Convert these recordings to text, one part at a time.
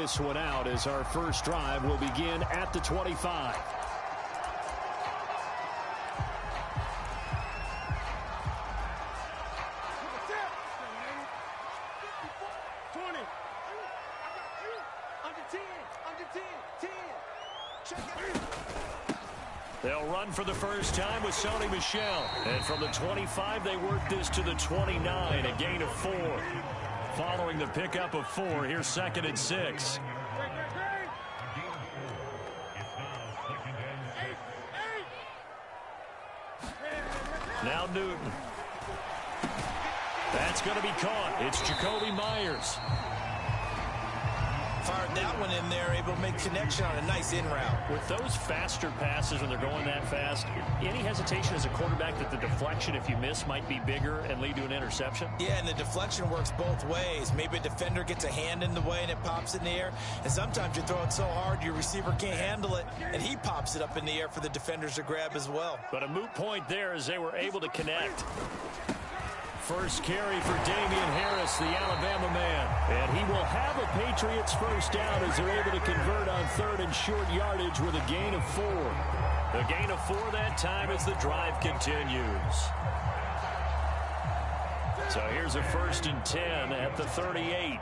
this one out as our first drive will begin at the 25. They'll run for the first time with Sony Michel. And from the 25, they work this to the 29, a gain of 4. Following the pickup of 4, here's 2nd and 6. Now Newton. That's going to be caught. It's Jacoby Myers. Fired that one in there, able to make connection on a nice in route. With those faster passes when they're going that fast, any hesitation as a quarterback that the deflection, if you miss, might be bigger and lead to an interception? Yeah, and the deflection works both ways. Maybe a defender gets a hand in the way and it pops in the air. And sometimes you throw it so hard your receiver can't handle it, and he pops it up in the air for the defenders to grab as well. But a moot point there as they were able to connect. First carry for Damian Harris, the Alabama man. And he will have a Patriots first down as they're able to convert on 3rd and short yardage with a gain of 4. The gain of 4 that time as the drive continues. So here's a 1st and 10 at the 38.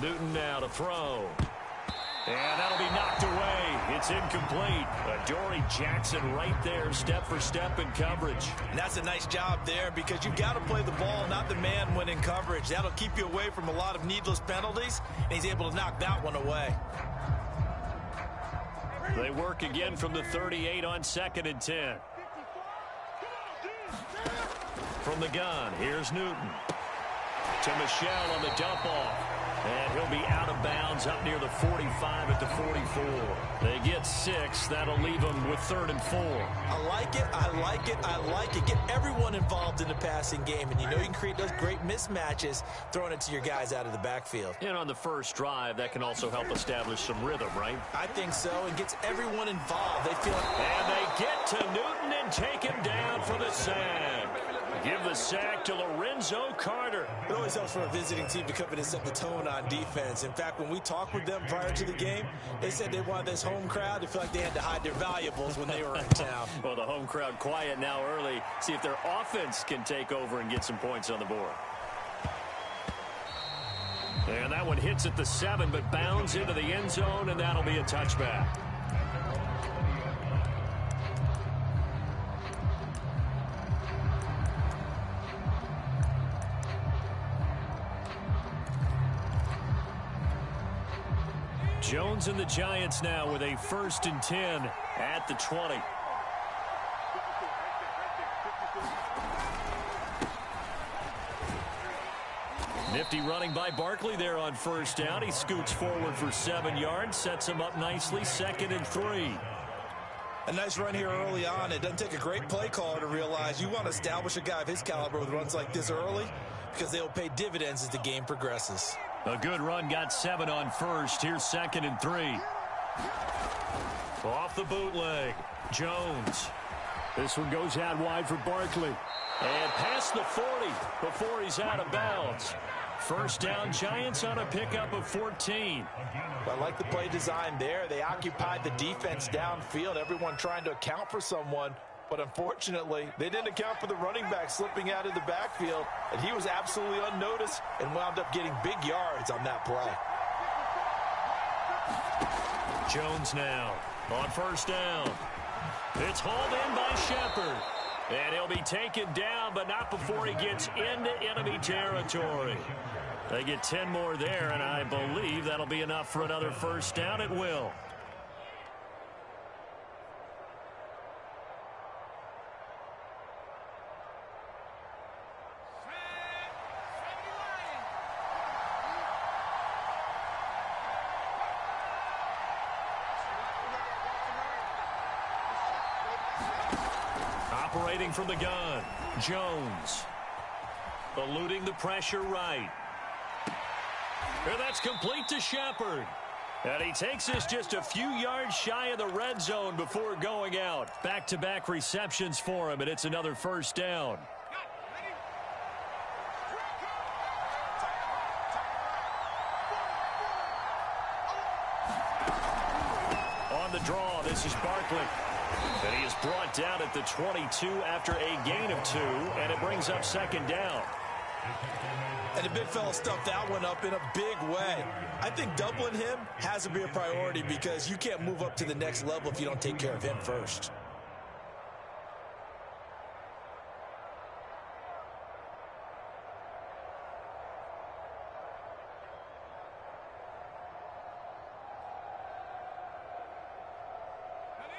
Newton now to throw. And that'll be knocked away. It's incomplete. Adoree Jackson right there, step for step in coverage. And that's a nice job there because you've got to play the ball, not the man when in coverage. That'll keep you away from a lot of needless penalties, and he's able to knock that one away. They work again from the 38 on 2nd and 10. From the gun, here's Newton. To Michel on the dump off. And he'll be out of bounds up near the 45 at the 44. They get 6. That'll leave them with 3rd and 4. I like it. I like it. I like it. Get everyone involved in the passing game. And you know you can create those great mismatches throwing it to your guys out of the backfield. And on the first drive, that can also help establish some rhythm, right? I think so. And gets everyone involved. They feel like... And they get to Newton and take him down for the sack. Give the sack to Lorenzo Carter. It always helps for a visiting team to come in and set the tone on defense. In fact, when we talked with them prior to the game, they said they wanted this home crowd to feel like they had to hide their valuables when they were in town. Well, the home crowd quiet now early. See if their offense can take over and get some points on the board. And that one hits at the 7, but bounds into the end zone, and that'll be a touchback. Jones and the Giants now with a 1st and 10 at the 20. Nifty running by Barkley there on 1st down. He scoots forward for 7 yards, sets him up nicely, 2nd and 3. A nice run here early on. It doesn't take a great play caller to realize you want to establish a guy of his caliber with runs like this early because they'll pay dividends as the game progresses. A good run, got 7 on 1st. Here's 2nd and 3. Off the bootleg, Jones. This one goes out wide for Barkley. And past the 40 before he's out of bounds. First down, Giants on a pickup of 14. I like the play design there. They occupied the defense downfield, everyone trying to account for someone. But unfortunately, they didn't account for the running back slipping out of the backfield, and he was absolutely unnoticed and wound up getting big yards on that play. Jones now on 1st down. It's hauled in by Shepard. And he'll be taken down, but not before he gets into enemy territory. They get 10 more there, and I believe that'll be enough for another 1st down. It will. Operating from the gun, Jones. Eluding the pressure right. And that's complete to Shepard. And he takes this just a few yards shy of the red zone before going out. Back-to-back receptions for him, and it's another first down. On the draw, this is Barkley. And he is brought down at the 22 after a gain of 2, and it brings up second down. And the big fella stuffed that one up in a big way. I think doubling him has to be a priority because you can't move up to the next level if you don't take care of him first.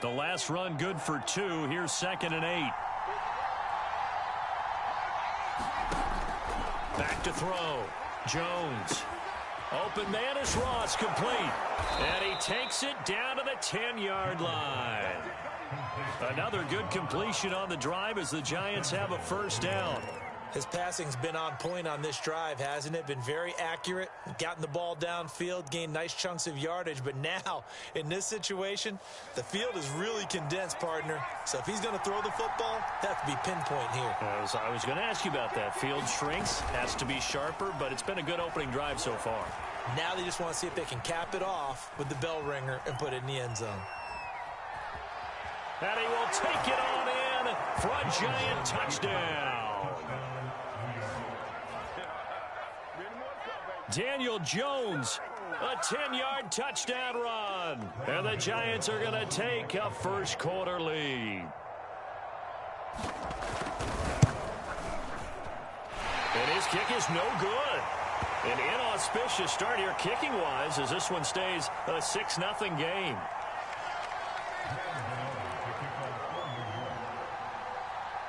The last run good for 2. Here's 2nd and 8. Back to throw. Jones. Open man is Ross, complete. And he takes it down to the 10-yard line. Another good completion on the drive as the Giants have a first down. His passing's been on point on this drive, hasn't it? Been very accurate, gotten the ball downfield, gained nice chunks of yardage. But now, in this situation, the field is really condensed, partner. So if he's going to throw the football, that has to be pinpoint here. I was going to ask you about that. Field shrinks, has to be sharper, but it's been a good opening drive so far. Now they just want to see if they can cap it off with the bell ringer and put it in the end zone. And he will take it on in for a Giant touchdown. Daniel Jones, a 10-yard touchdown run. And the Giants are going to take a first quarter lead. And his kick is no good. An inauspicious start here kicking-wise as this one stays a 6-0 game.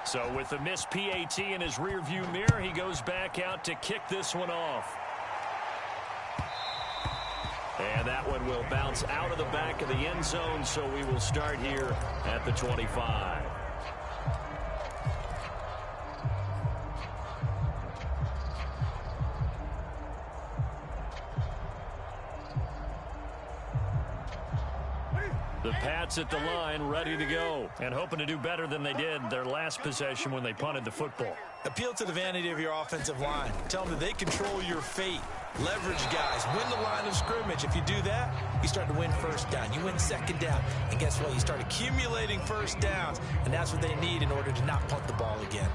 So with the missed PAT in his rearview mirror, he goes back out to kick this one off. And that one will bounce out of the back of the end zone, so we will start here at the 25. The Pats at the line, ready to go, and hoping to do better than they did their last possession when they punted the football. Appeal to the vanity of your offensive line. Tell them that they control your fate. Leverage guys. Win the line of scrimmage. If you do that, you start to win first down. You win second down. And guess what? You start accumulating first downs, and that's what they need in order to not punt the ball again.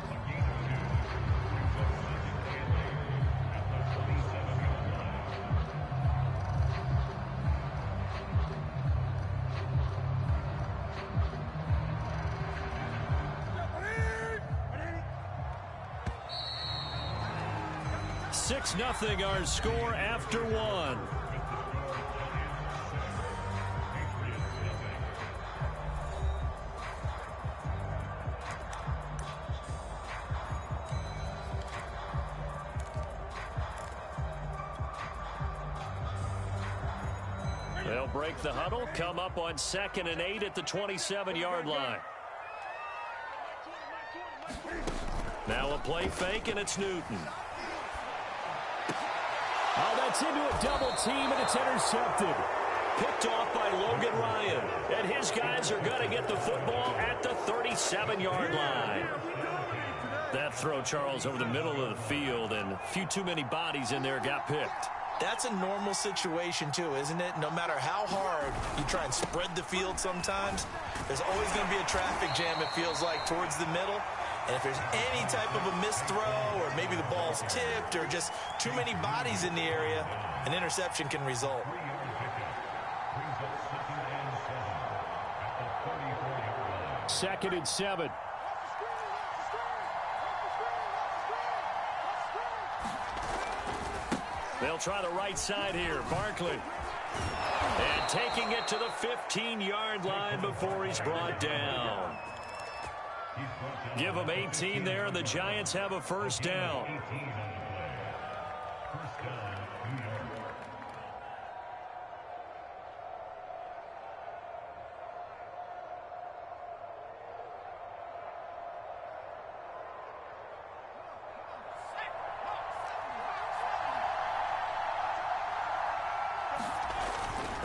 Nothing our score after one. They'll break the huddle, come up on 2nd and 8 at the 27-yard line. Now a play fake, and it's Newton. Oh, that's into a double team, and it's intercepted. Picked off by Logan Ryan. And his guys are going to get the football at the 37-yard line. That throw, Charles, over the middle of the field, and a few too many bodies in there got picked. That's a normal situation, too, isn't it? No matter how hard you try and spread the field sometimes, there's always going to be a traffic jam, it feels like, towards the middle. And if there's any type of a missed throw or maybe the ball's tipped or just too many bodies in the area, an interception can result. Second and 7. They'll try the right side here. Barkley. And taking it to the 15-yard line before he's brought down. Give them 18 there, and the Giants have a first down.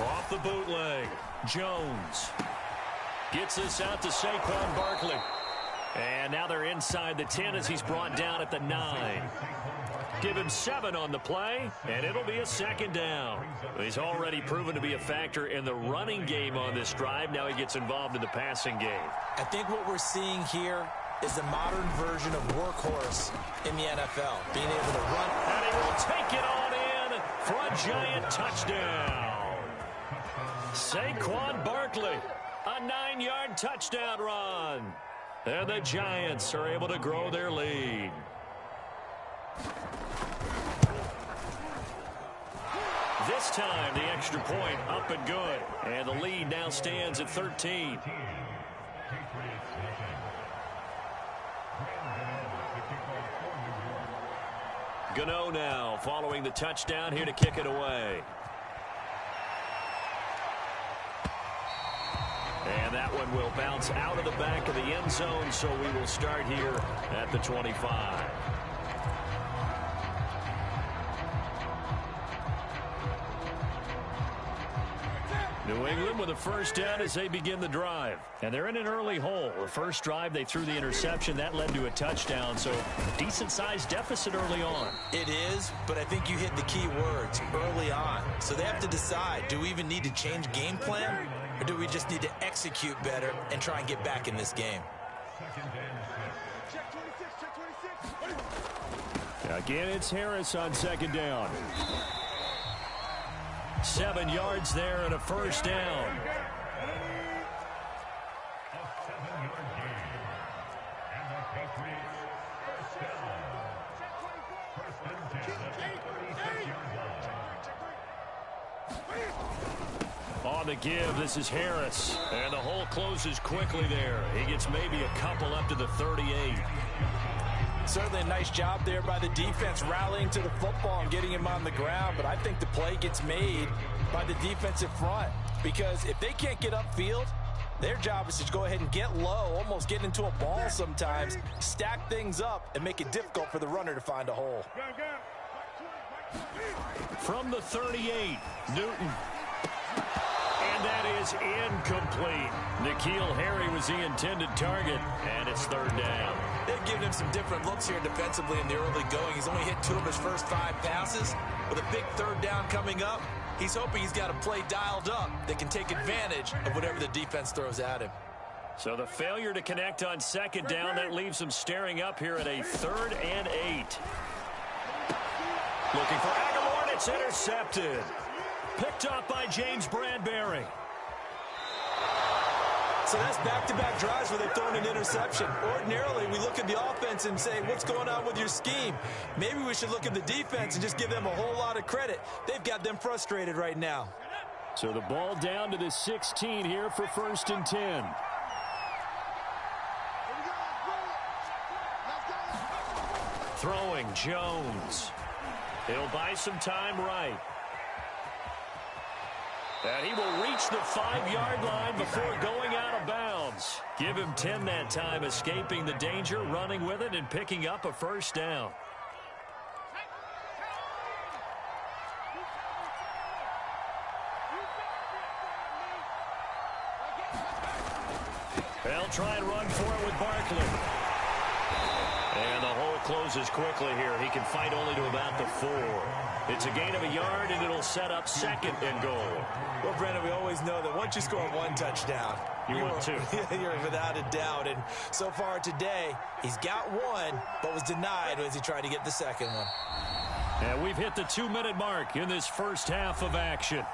Off the bootleg, Jones gets this out to Saquon Barkley. And now they're inside the 10 as he's brought down at the 9. Give him 7 on the play, and it'll be a second down. He's already proven to be a factor in the running game on this drive. Now he gets involved in the passing game. I think what we're seeing here is the modern version of workhorse in the NFL, being able to run. And he will take it on in for a giant touchdown. Saquon Barkley, a 9-yard touchdown run. And the Giants are able to grow their lead. This time, the extra point up and good. And the lead now stands at 13. Gano now following the touchdown here to kick it away. And that one will bounce out of the back of the end zone, so we will start here at the 25. New England with a first down as they begin the drive. And they're in an early hole. The first drive, they threw the interception. That led to a touchdown, so decent-sized deficit early on. It is, but I think you hit the key words, early on. So they have to decide, do we even need to change game plan? Or do we just need to execute better and try and get back in this game? Again, it's Harris on second down. 7 yards there and a first down. On the give, this is Harris. And the hole closes quickly there. He gets maybe a couple up to the 38. Certainly a nice job there by the defense rallying to the football and getting him on the ground. But I think the play gets made by the defensive front. Because if they can't get upfield, their job is to go ahead and get low, almost get into a ball sometimes, stack things up, and make it difficult for the runner to find a hole. From the 38, Newton. And that is incomplete. N'Keal Harry was the intended target, and it's third down. They've given him some different looks here defensively in the early going. He's only hit 2 of his first 5 passes. With a big third down coming up, he's hoping he's got a play dialed up that can take advantage of whatever the defense throws at him. So the failure to connect on second down, that leaves him staring up here at a 3rd and 8. Looking for Aguilar, and it's intercepted. Picked up by James Bradbury. So that's back-to-back drives where they've thrown an interception. Ordinarily, we look at the offense and say, what's going on with your scheme? Maybe we should look at the defense and just give them a whole lot of credit. They've got them frustrated right now. So the ball down to the 16 here for 1st and 10. Throwing, Jones. He'll buy some time right. And he will reach the 5-yard line before going out of bounds. Give him 10 that time, escaping the danger, running with it, and picking up a first down. They'll try and run for it with Barkley. And the hole closes quickly here. He can fight only to about the 4. It's a gain of a yard, and it'll set up 2nd and goal. Well, Brandon, we always know that once you score 1 touchdown, you want 2. You're without a doubt. And so far today, he's got 1, but was denied as he tried to get the 2nd one. And we've hit the 2-minute mark in this first half of action.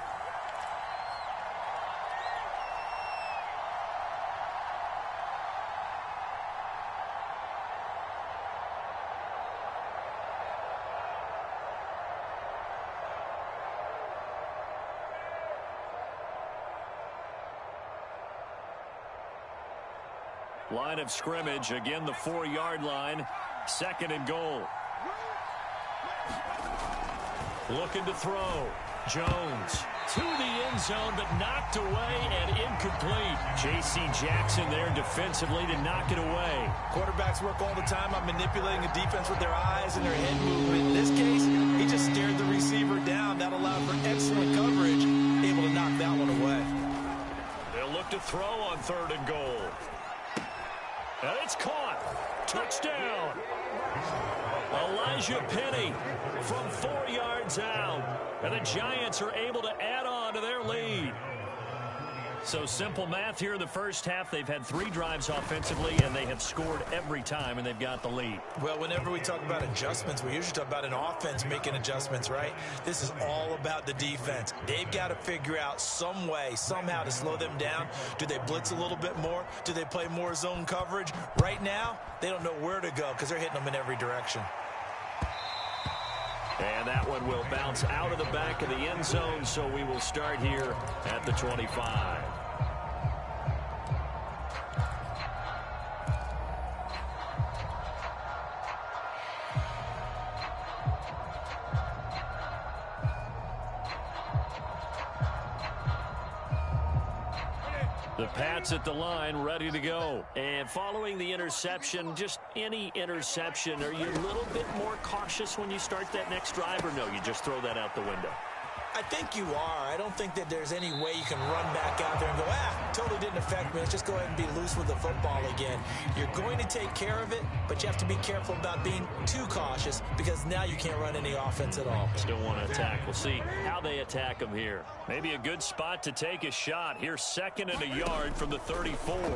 Line of scrimmage, again the 4-yard line, 2nd and goal. Looking to throw. Jones to the end zone, but knocked away and incomplete. J.C. Jackson there defensively to knock it away. Quarterbacks work all the time on manipulating a defense with their eyes and their head movement. In this case, he just stared the receiver down. That allowed for excellent coverage, able to knock that one away. They'll look to throw on 3rd and goal. And it's caught. Touchdown. Elijah Penny from 4 yards out. And the Giants are able to add on to their lead. So simple math here in the first half. They've had 3 drives offensively, and they have scored every time, and they've got the lead. Well, whenever we talk about adjustments, we usually talk about an offense making adjustments, right? This is all about the defense. They've got to figure out some way, somehow to slow them down. Do they blitz a little bit more? Do they play more zone coverage? Right now, they don't know where to go because they're hitting them in every direction. And that one will bounce out of the back of the end zone, so we will start here at the 25. The Pats at the line, ready to go. And following the interception, just any interception, are you a little bit more cautious when you start that next drive, or no, you just throw that out the window? I think you are. I don't think that there's any way you can run back out there and go, totally didn't affect me. Let's just go ahead and be loose with the football again. You're going to take care of it, but you have to be careful about being too cautious because now you can't run any offense at all. Still want to attack. We'll see how they attack them here. Maybe a good spot to take a shot. Here's 2nd and a yard from the 34. And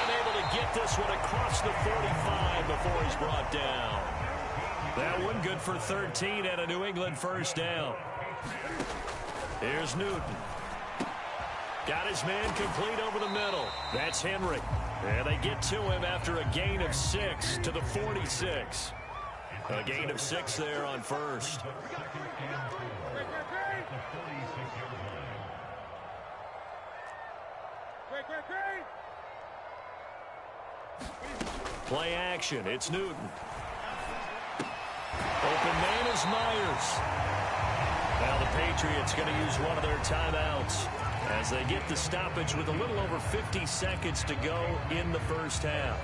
able to get this one across the 45 before he's brought down. That one good for 13 and a New England first down. Here's Newton. Got his man complete over the middle. That's Henry. And they get to him after a gain of 6 to the 46. A gain of 6 there on first. Play action. It's Newton. Open man is Myers. Now the Patriots going to use one of their timeouts as they get the stoppage with a little over 50 seconds to go in the first half.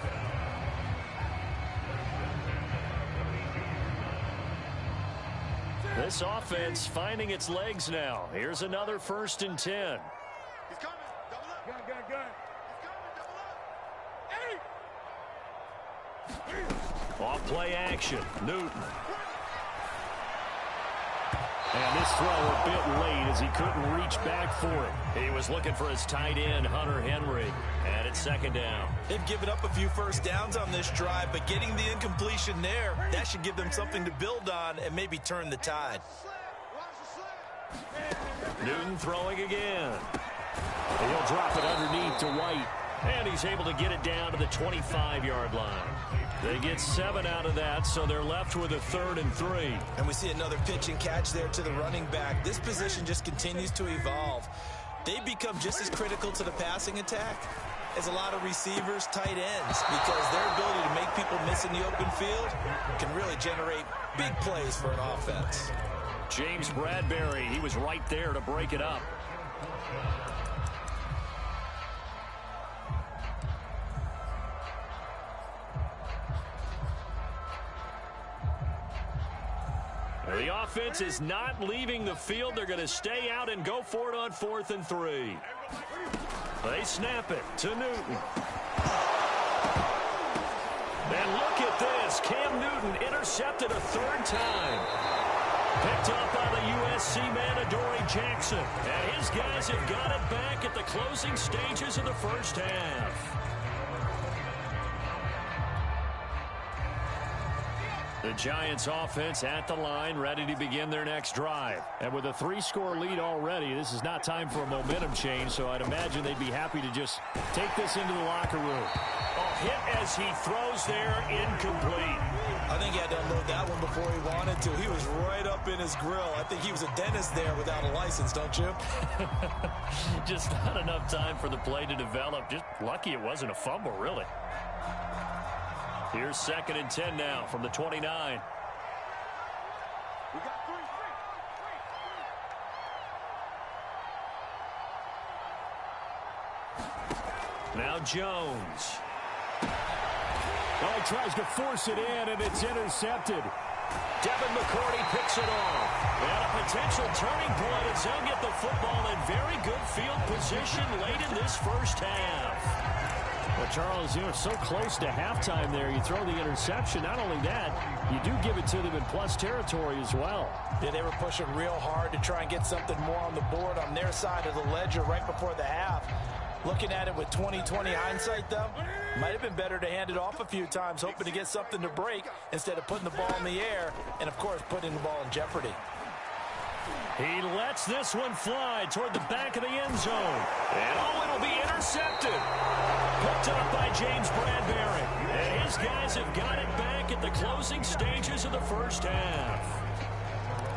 This offense finding its legs now. Here's another 1st and 10. He's coming. Double up. Gun. He's coming. Double up. Off play action. Newton. And this throw a bit late as he couldn't reach back for it. He was looking for his tight end, Hunter Henry. And it's 2nd down. They've given up a few first downs on this drive, but getting the incompletion there, that should give them something to build on and maybe turn the tide. Newton throwing again. He'll drop it underneath to White. And he's able to get it down to the 25-yard line. They get 7 out of that, so they're left with a 3rd and 3. And we see another pitch and catch there to the running back. This position just continues to evolve. They become just as critical to the passing attack as a lot of receivers, tight ends, because their ability to make people miss in the open field can really generate big plays for an offense. James Bradbury, he was right there to break it up. The offense is not leaving the field. They're going to stay out and go for it on 4th and 3. They snap it to Newton. And look at this. Cam Newton intercepted a 3rd time. Picked up by the USC man, Adoree Jackson. And his guys have got it back at the closing stages of the first half. The Giants offense at the line, ready to begin their next drive. And with a 3-score lead already, this is not time for a momentum change, so I'd imagine they'd be happy to just take this into the locker room. A hit as he throws there, incomplete. I think he had to unload that one before he wanted to. He was right up in his grill. I think he was a dentist there without a license, don't you? Just not enough time for the play to develop. Just lucky it wasn't a fumble, really. Here's 2nd and 10 now from the 29. We got 3. Now Jones. Oh, tries to force it in, and it's intercepted. Devin McCourty picks it off. And a potential turning point as they'll get the football in very good field position late in this first half. Well, Charles, you're so close to halftime there. You throw the interception. Not only that, you do give it to them in plus territory as well. Yeah, they were pushing real hard to try and get something more on the board on their side of the ledger right before the half. Looking at it with 20/20 hindsight, though, might have been better to hand it off a few times, hoping to get something to break instead of putting the ball in the air and, of course, putting the ball in jeopardy. He lets this one fly toward the back of the end zone. And, it'll be intercepted. Picked up by James Bradbury. And his guys have got it back at the closing stages of the first half.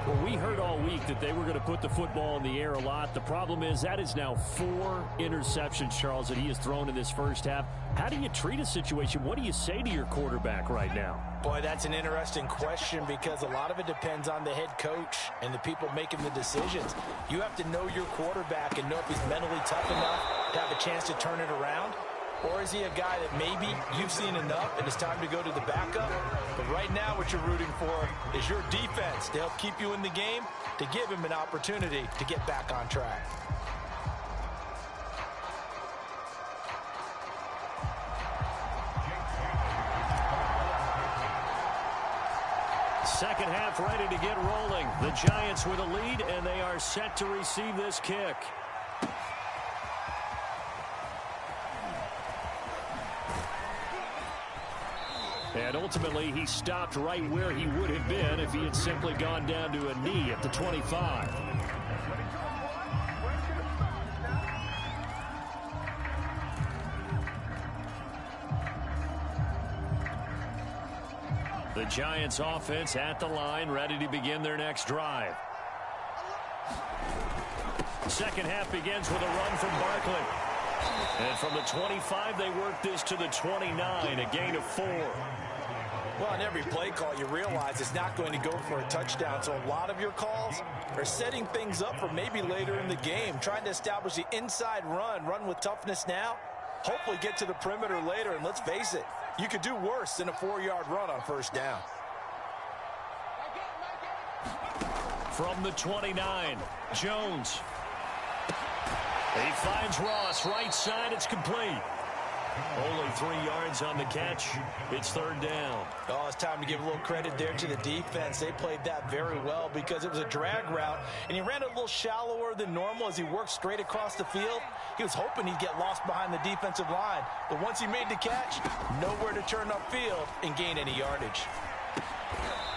Well, we heard all week that they were going to put the football in the air a lot. The problem is that is now 4 interceptions, Charles, that he has thrown in this first half. How do you treat a situation? What do you say to your quarterback right now? Boy, that's an interesting question because a lot of it depends on the head coach and the people making the decisions. You have to know your quarterback and know if he's mentally tough enough to have a chance to turn it around. Or is he a guy that maybe you've seen enough and it's time to go to the backup? But right now what you're rooting for is your defense to help keep you in the game, to give him an opportunity to get back on track. Second half ready to get rolling. The Giants with a lead, and they are set to receive this kick. And ultimately, he stopped right where he would have been if he had simply gone down to a knee at the 25. The Giants offense at the line, ready to begin their next drive. Second half begins with a run from Barkley. And from the 25, they work this to the 29, a gain of 4. Well, on every play call, you realize it's not going to go for a touchdown. So a lot of your calls are setting things up for maybe later in the game, trying to establish the inside run with toughness now, hopefully get to the perimeter later. And let's face it, you could do worse than a 4-yard run on first down. From the 29, Jones. He finds Ross, right side, it's complete. Only 3 yards on the catch. It's third down. Oh, it's time to give a little credit there to the defense. They played that very well because it was a drag route, and he ran a little shallower than normal as he worked straight across the field. He was hoping he'd get lost behind the defensive line, but once he made the catch, nowhere to turn upfield and gain any yardage.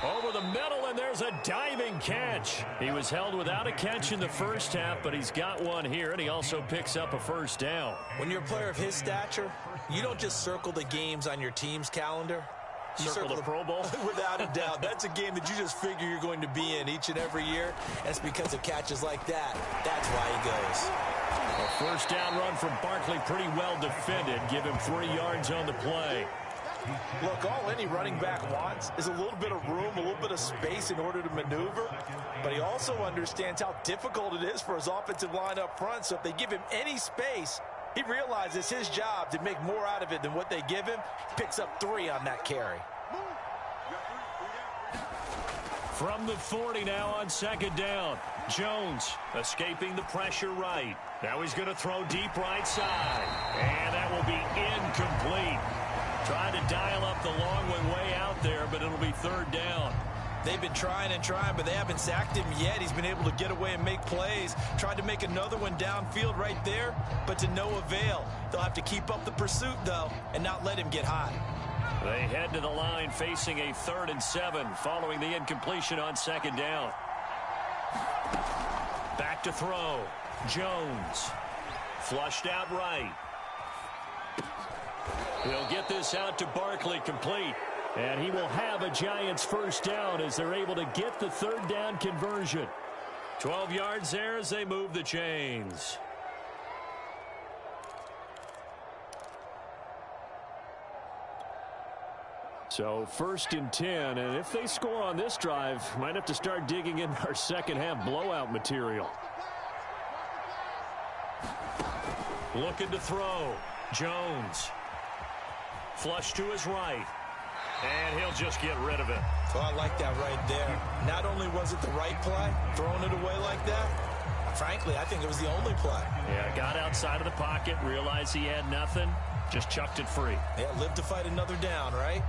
Over the middle, and there's a diving catch. He was held without a catch in the first half, but he's got one here, and he also picks up a first down. When you're a player of his stature, you don't just circle the games on your team's calendar. You circle the Pro Bowl? Without a doubt. That's a game that you just figure you're going to be in each and every year. That's because of catches like that. That's why he goes. A first down run from Barkley, pretty well defended. Give him 3 yards on the play. Look, all any running back wants is a little bit of room, a little bit of space in order to maneuver. But he also understands how difficult it is for his offensive line up front. So if they give him any space, he realizes his job to make more out of it than what they give him. Picks up 3 on that carry. From the 40 now on second down. Jones escaping the pressure right. Now he's going to throw deep right side. And that will be incomplete. Trying to dial up the long one way out there, but it'll be third down. They've been trying and trying, but they haven't sacked him yet. He's been able to get away and make plays. Tried to make another one downfield right there, but to no avail. They'll have to keep up the pursuit, though, and not let him get hot. They head to the line facing a 3rd and 7 following the incompletion on second down. Back to throw. Jones. Flushed out right. He'll get this out to Barkley, complete. And he will have a Giants first down as they're able to get the third down conversion. 12 yards there as they move the chains. So 1st and 10, and if they score on this drive, might have to start digging in our second half blowout material. Looking to throw. Jones. Flush to his right. And he'll just get rid of it. Oh, I like that right there. Not only was it the right play, throwing it away like that, frankly, I think it was the only play. Yeah, got outside of the pocket, realized he had nothing, just chucked it free. Yeah, live to fight another down, right?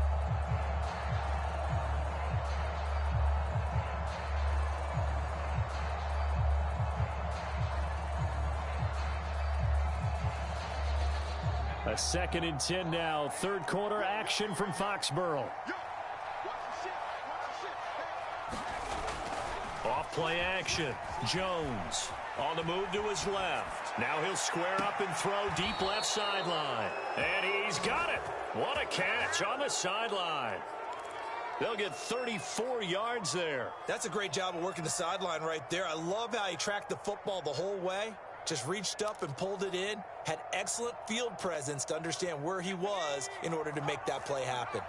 A 2nd and 10 now. Third quarter action from Foxborough. Off play action. Jones on the move to his left. Now he'll square up and throw deep left sideline. And he's got it. What a catch on the sideline. They'll get 34 yards there. That's a great job of working the sideline right there. I love how he tracked the football the whole way. Just reached up and pulled it in. Had excellent field presence to understand where he was in order to make that play happen.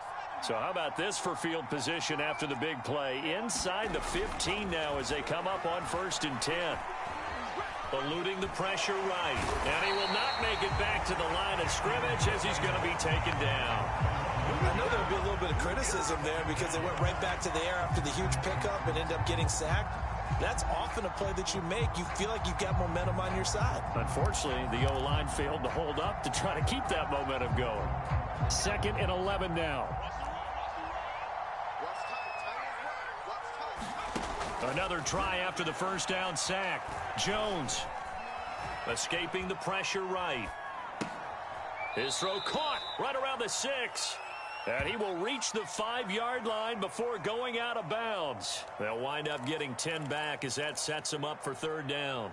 So how about this for field position after the big play? Inside the 15 now as they come up on 1st and 10. Eluding the pressure right. And he will not make it back to the line of scrimmage as he's going to be taken down. I know there'll be a little bit of criticism there because they went right back to the air after the huge pickup and ended up getting sacked. That's often a play that you make. You feel like you've got momentum on your side. Unfortunately, the O-line failed to hold up to try to keep that momentum going. 2nd and 11 now. Another try after the first down sack. Jones escaping the pressure right. His throw caught right around the 6. And he will reach the 5-yard line before going out of bounds. They'll wind up getting 10 back as that sets him up for 3rd down.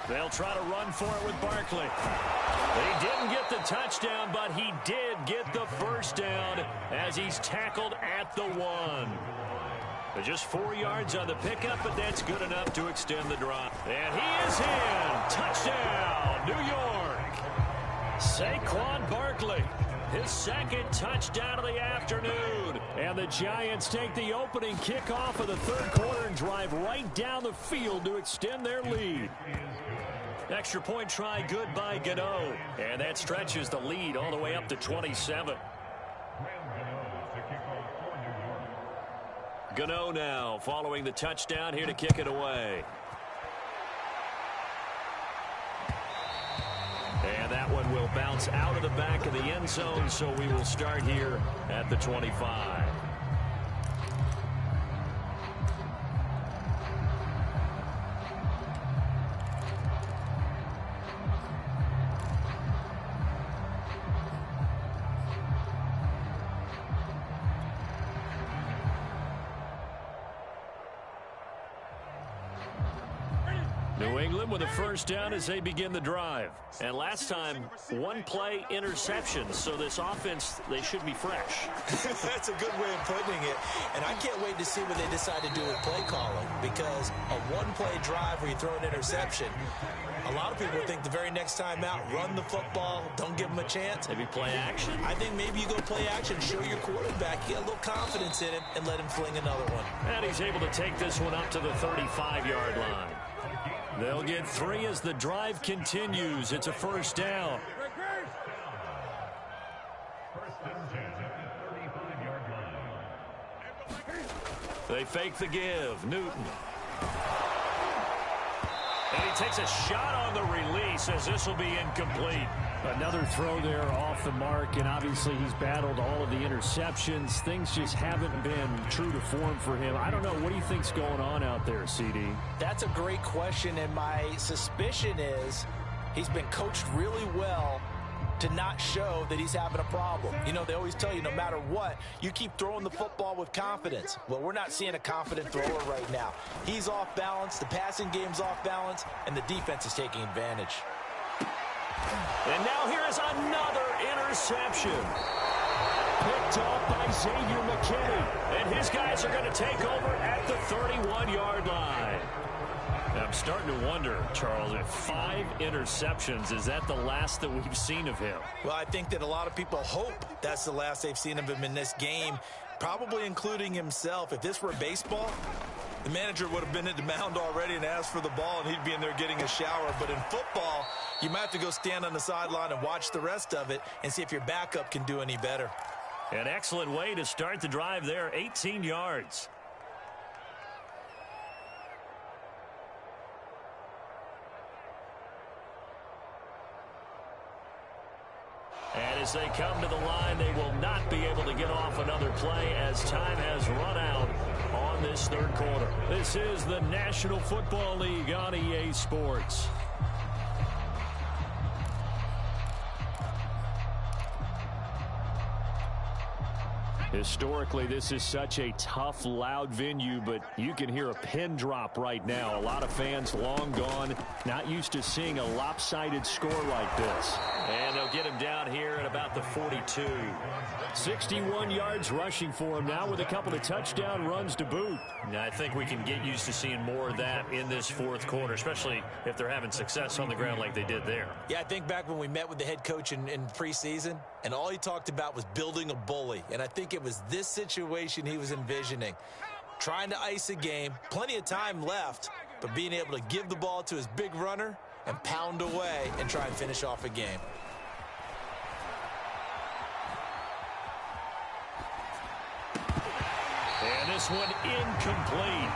They'll try to run for it with Barkley. He didn't get the touchdown, but he did get the first down as he's tackled at the 1. But just 4 yards on the pickup, but that's good enough to extend the drive. And he is in. Touchdown, New York. Saquon Barkley, his 2nd touchdown of the afternoon. And the Giants take the opening kickoff of the 3rd quarter and drive right down the field to extend their lead. Extra point try good by Gano. And that stretches the lead all the way up to 27. Gano now following the touchdown here to kick it away. And that one will bounce out of the back of the end zone, so we will start here at the 25. New England with a first down as they begin the drive. And last time, 1-play interception. So this offense, they should be fresh. That's a good way of putting it. And I can't wait to see what they decide to do with play calling. Because a 1-play drive where you throw an interception, a lot of people think the very next time out, run the football, don't give them a chance. Maybe play action? I think maybe you go play action, show your quarterback, get a little confidence in him, and let him fling another one. And he's able to take this one up to the 35-yard line. They'll get 3 as the drive continues. It's a first down. They fake the give. Newton. And he takes a shot on the release as this will be incomplete. Another throw there off the mark, and obviously he's battled all of the interceptions. Things just haven't been true to form for him. I don't know. What do you think's going on out there, CD? That's a great question, and my suspicion is he's been coached really well to not show that he's having a problem. You know, they always tell you no matter what, you keep throwing the football with confidence. Well, we're not seeing a confident thrower right now. He's off balance, the passing game's off balance, and the defense is taking advantage. And now here is another interception. Picked off by Xavier McKinney. And his guys are going to take over at the 31-yard line. I'm starting to wonder, Charles, if 5 interceptions, is that the last that we've seen of him? Well, I think that a lot of people hope that's the last they've seen of him in this game. probably including himself. If this were baseball, the manager would have been at the mound already and asked for the ball, and he'd be in there getting a shower. But in football, you might have to go stand on the sideline and watch the rest of it and see if your backup can do any better. An excellent way to start the drive there, 18 yards. And as they come to the line, they will not be able to get off another play as time has run out on this third quarter. This is the National Football League on EA Sports. Historically, this is such a tough, loud venue, but you can hear a pin drop right now. A lot of fans long gone, not used to seeing a lopsided score like this. And they'll get him down here at about the 42. 61 yards rushing for him now with a couple of touchdown runs to boot. Now, I think we can get used to seeing more of that in this fourth quarter, especially if they're having success on the ground like they did there. Yeah, I think back when we met with the head coach in preseason, and all he talked about was building a bully. And I think it was this situation he was envisioning. Trying to ice a game, plenty of time left, but being able to give the ball to his big runner and pound away and try and finish off a game. And this one incomplete.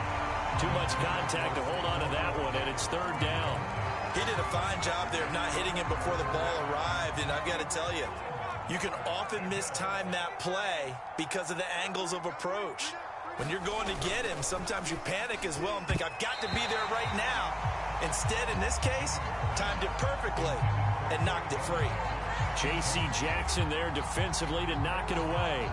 Too much contact to hold on to that one, and it's third down. He did a fine job there of not hitting him before the ball arrived, and I've got to tell you, you can often mistime that play because of the angles of approach. When you're going to get him, sometimes you panic as well and think, I've got to be there right now. Instead, in this case, timed it perfectly and knocked it free. J.C. Jackson there defensively to knock it away.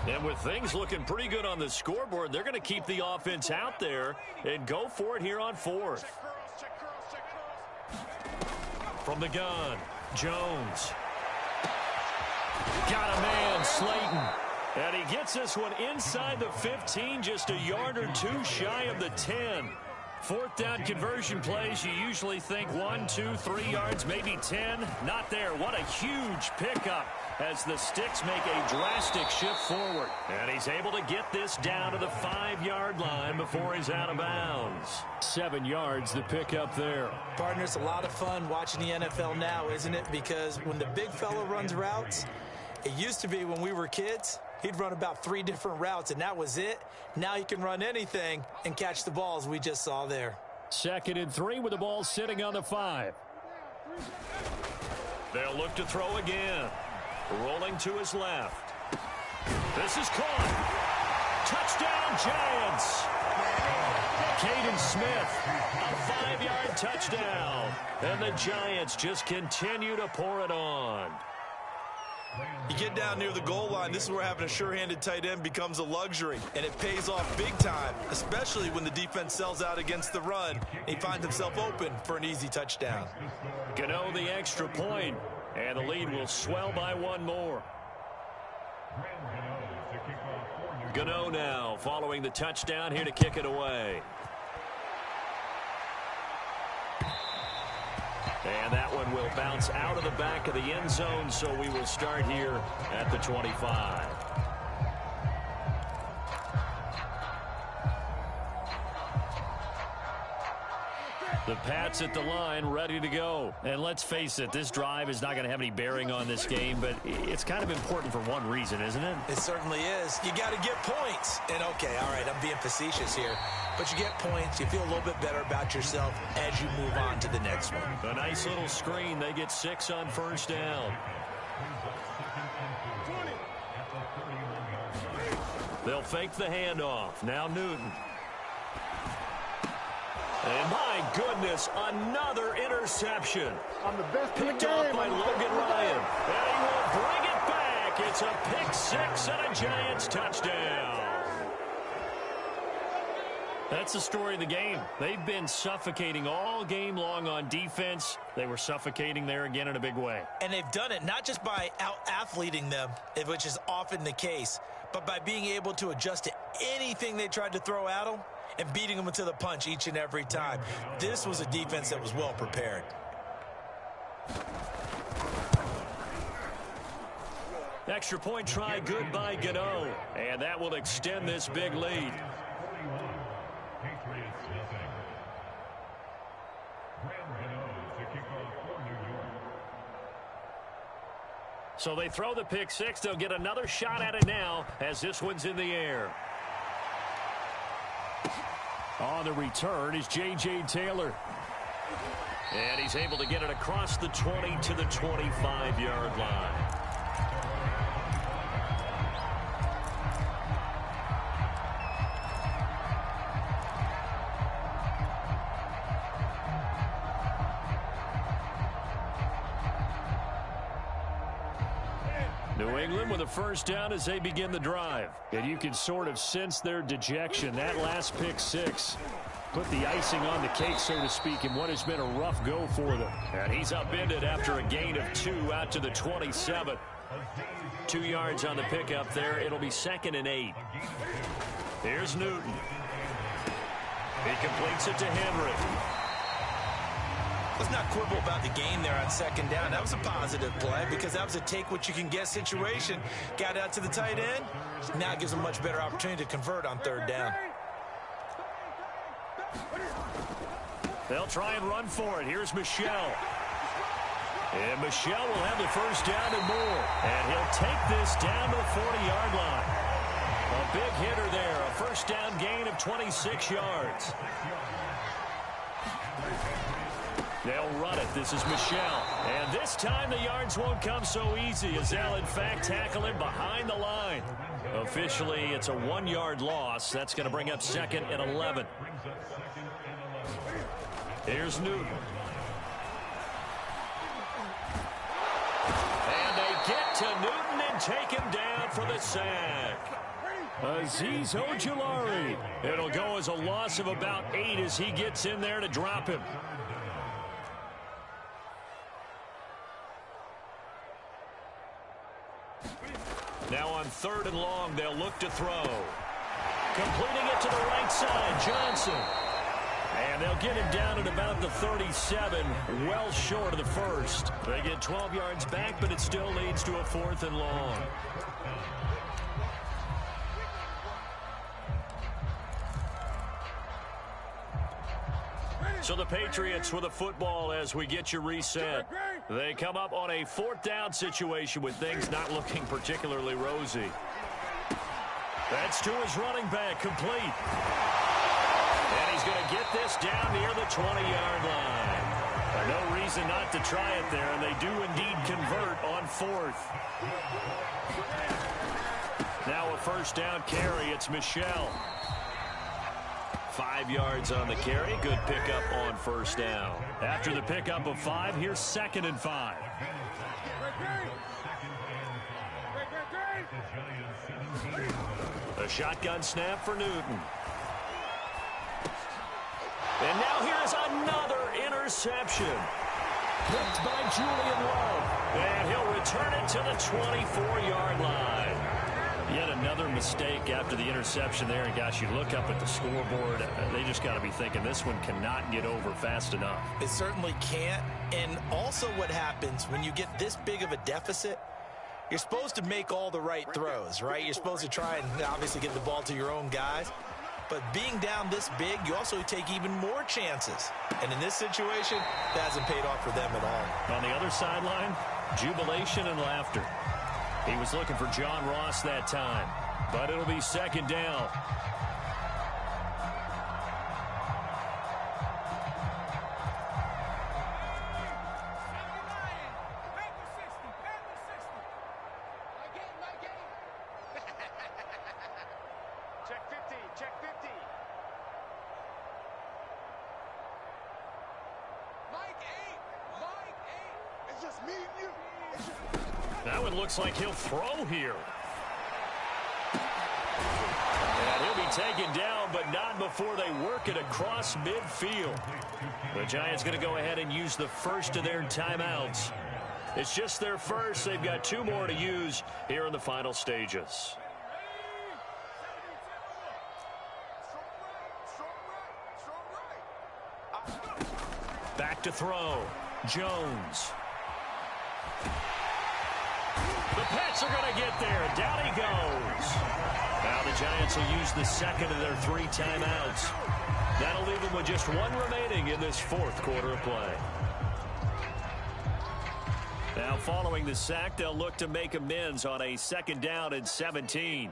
And with things looking pretty good on the scoreboard, they're going to keep the offense out there and go for it here on fourth. From the gun, Jones. Got a man, Slayton. And he gets this one inside the 15, just a yard or two shy of the 10. Fourth down conversion plays, you usually think 1, 2, 3 yards, maybe 10. Not there. What a huge pickup as the Sticks make a drastic shift forward. And he's able to get this down to the 5-yard line before he's out of bounds. 7 yards, the pickup there. Partner, it's a lot of fun watching the NFL now, isn't it? Because when the big fella runs routes, it used to be when we were kids, he'd run about 3 different routes, and that was it. Now he can run anything and catch the balls we just saw there. 2nd and 3 with the ball sitting on the 5. They'll look to throw again. Rolling to his left. This is caught. Touchdown, Giants. Caden Smith, a 5-yard touchdown. And the Giants just continue to pour it on. You get down near the goal line, this is where having a sure-handed tight end becomes a luxury, and it pays off big time, especially when the defense sells out against the run. He finds himself open for an easy touchdown. Gano the extra point, and the lead will swell by 1 more. Gano now following the touchdown here to kick it away. And that one will bounce out of the back of the end zone, so we will start here at the 25. The Pats at the line, ready to go. And let's face it, this drive is not going to have any bearing on this game, but it's kind of important for one reason, isn't it? It certainly is. You got to get points. And, okay, all right, I'm being facetious here. But you get points, you feel a little bit better about yourself as you move on to the next one. A nice little screen. They get 6 on first down. They'll fake the handoff. Now Newton. And my goodness, another interception. I'm the best Picked off by Logan Ryan. And he will bring it back. It's a pick 6 and a Giants touchdown. That's the story of the game. They've been suffocating all game long on defense. They were suffocating there again in a big way. And they've done it not just by out-athleting them, which is often the case, but by being able to adjust to anything they tried to throw at them and beating them to the punch each and every time. This was a defense that was well prepared. Extra point try good by Gano. And that will extend this big lead. So they throw the pick six. They'll get another shot at it now as this one's in the air. On the return is J.J. Taylor. And he's able to get it across the 20 to the 25-yard line. New England with a first down as they begin the drive. And you can sort of sense their dejection. That last pick six put the icing on the cake, so to speak, in what has been a rough go for them. And he's upended after a gain of 2 out to the 27. 2 yards on the pickup there. It'll be 2nd and 8. Here's Newton. He completes it to Henry. Let's not quibble about the gain there on 2nd down. That was a positive play because that was a take-what-you-can-get situation. Got out to the tight end. Now it gives them a much better opportunity to convert on 3rd down. They'll try and run for it. Here's Michel. And Michel will have the first down and more. And he'll take this down to the 40-yard line. A big hitter there. A first down gain of 26 yards. They'll run it. This is Michel. And this time the yards won't come so easy as they'll, in fact, tackle him behind the line. Officially, it's a 1-yard loss. That's going to bring up 2nd and 11. Here's Newton. And they get to Newton and take him down for the sack. Azeez Ojulari. It'll go as a loss of about 8 as he gets in there to drop him. Now on 3rd and long, they'll look to throw. Completing it to the right side, Johnson. And they'll get him down at about the 37, well short of the first. They get 12 yards back, but it still leads to a 4th and long. So the Patriots with a football as we get you reset. They come up on a 4th down situation with things not looking particularly rosy. That's to his running back, complete. And he's going to get this down near the 20-yard line. No reason not to try it there, and they do indeed convert on 4th. Now a first down carry. It's Michel. 5 yards on the carry. Good pickup on first down. After the pickup of 5, here's 2nd and 5. A shotgun snap for Newton. And now here's another interception. Picked by Julian Love. And he'll return it to the 24-yard line. Yet another mistake after the interception there. And, gosh, you look up at the scoreboard. They just got to be thinking this one cannot get over fast enough. It certainly can't. And also what happens when you get this big of a deficit, you're supposed to make all the right throws, right? You're supposed to try and obviously get the ball to your own guys. But being down this big, you also take even more chances. And in this situation, that hasn't paid off for them at all. On the other sideline, jubilation and laughter. He was looking for John Ross that time, but it'll be 2nd down. Check 50, check 50. Mike 8. It's just me and you. That one looks like he'll throw here. And he'll be taken down, but not before they work it across midfield. The Giants going to go ahead and use the first of their timeouts. It's just their first. They've got 2 more to use here in the final stages. Strong right. back to throw. Jones. The Pats are going to get there. Down he goes. Now the Giants will use the second of their 3 timeouts. That'll leave them with just 1 remaining in this 4th quarter of play. Now following the sack, they'll look to make amends on a 2nd down and 17.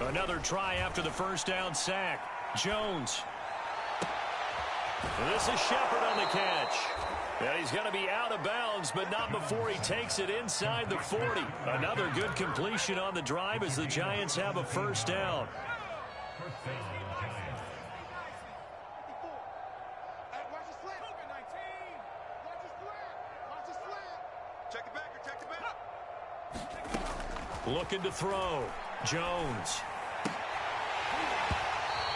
Another try after the 1st down sack. Jones. And this is Shepard on the catch. And he's going to be out of bounds, but not before he takes it inside the 40. Another good completion on the drive as the Giants have a 1st down. Looking to throw. Jones.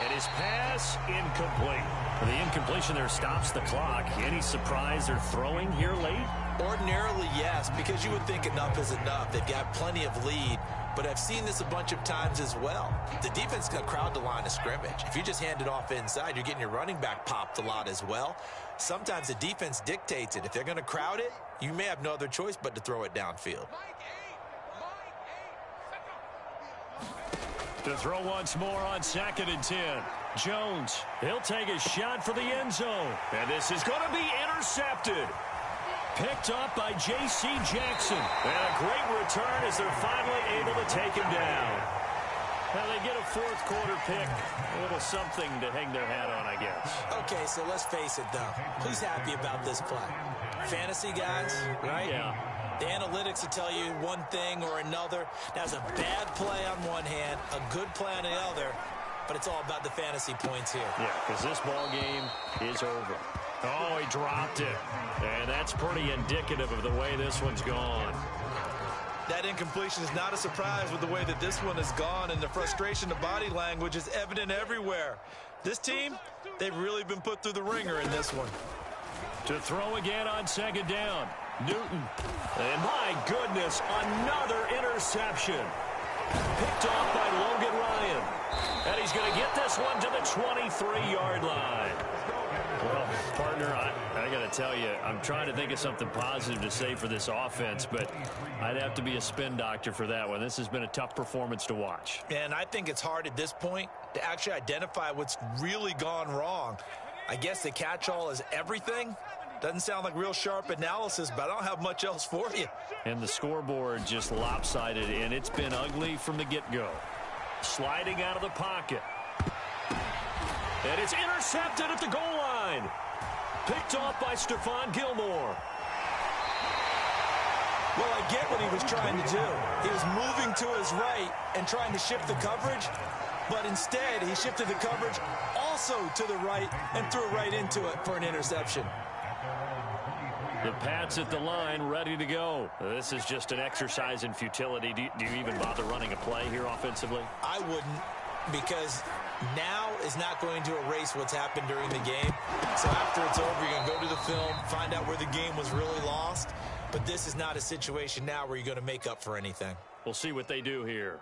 And his pass incomplete. The incompletion there stops the clock. Any surprise they're throwing here late? Ordinarily, yes, because you would think enough is enough. They've got plenty of lead, but I've seen this a bunch of times as well. The defense is going to crowd the line of scrimmage. If you just hand it off inside, you're getting your running back popped a lot as well. Sometimes the defense dictates it. If they're going to crowd it, you may have no other choice but to throw it downfield. To throw once more on 2nd and 10. Jones, he'll take a shot for the end zone. And this is going to be intercepted. Picked up by J.C. Jackson. And a great return as they're finally able to take him down. Now they get a 4th quarter pick. A little something to hang their hat on, I guess. Okay, so let's face it, though. Who's happy about this play? Fantasy guys, right? Yeah. The analytics will tell you one thing or another. That's a bad play on one hand, a good play on the other, but it's all about the fantasy points here. Yeah, because this ball game is over. Oh, he dropped it. And that's pretty indicative of the way this one's gone. That incompletion is not a surprise with the way that this one has gone, and the frustration, the body language is evident everywhere. This team, they've really been put through the ringer in this one. To throw again on 2nd down. Newton. And my goodness, another interception. Picked off by Logan Ryan. And he's going to get this one to the 23-yard line. Well, partner, I got to tell you, I'm trying to think of something positive to say for this offense, but I'd have to be a spin doctor for that one. This has been a tough performance to watch. And I think it's hard at this point to actually identify what's really gone wrong. I guess the catch-all is everything. Doesn't sound like real sharp analysis, but I don't have much else for you. And the scoreboard just lopsided, and it's been ugly from the get-go. Sliding out of the pocket. And it's intercepted at the goal line. Picked off by Stephon Gilmore. Well, I get what he was trying to do. He was moving to his right and trying to shift the coverage, but instead he shifted the coverage also to the right and threw right into it for an interception. The Pats at the line, ready to go. This is just an exercise in futility. Do you even bother running a play here offensively? I wouldn't, because now is not going to erase what's happened during the game. So after it's over, you're going to go to the film, find out where the game was really lost. But this is not a situation now where you're going to make up for anything. We'll see what they do here.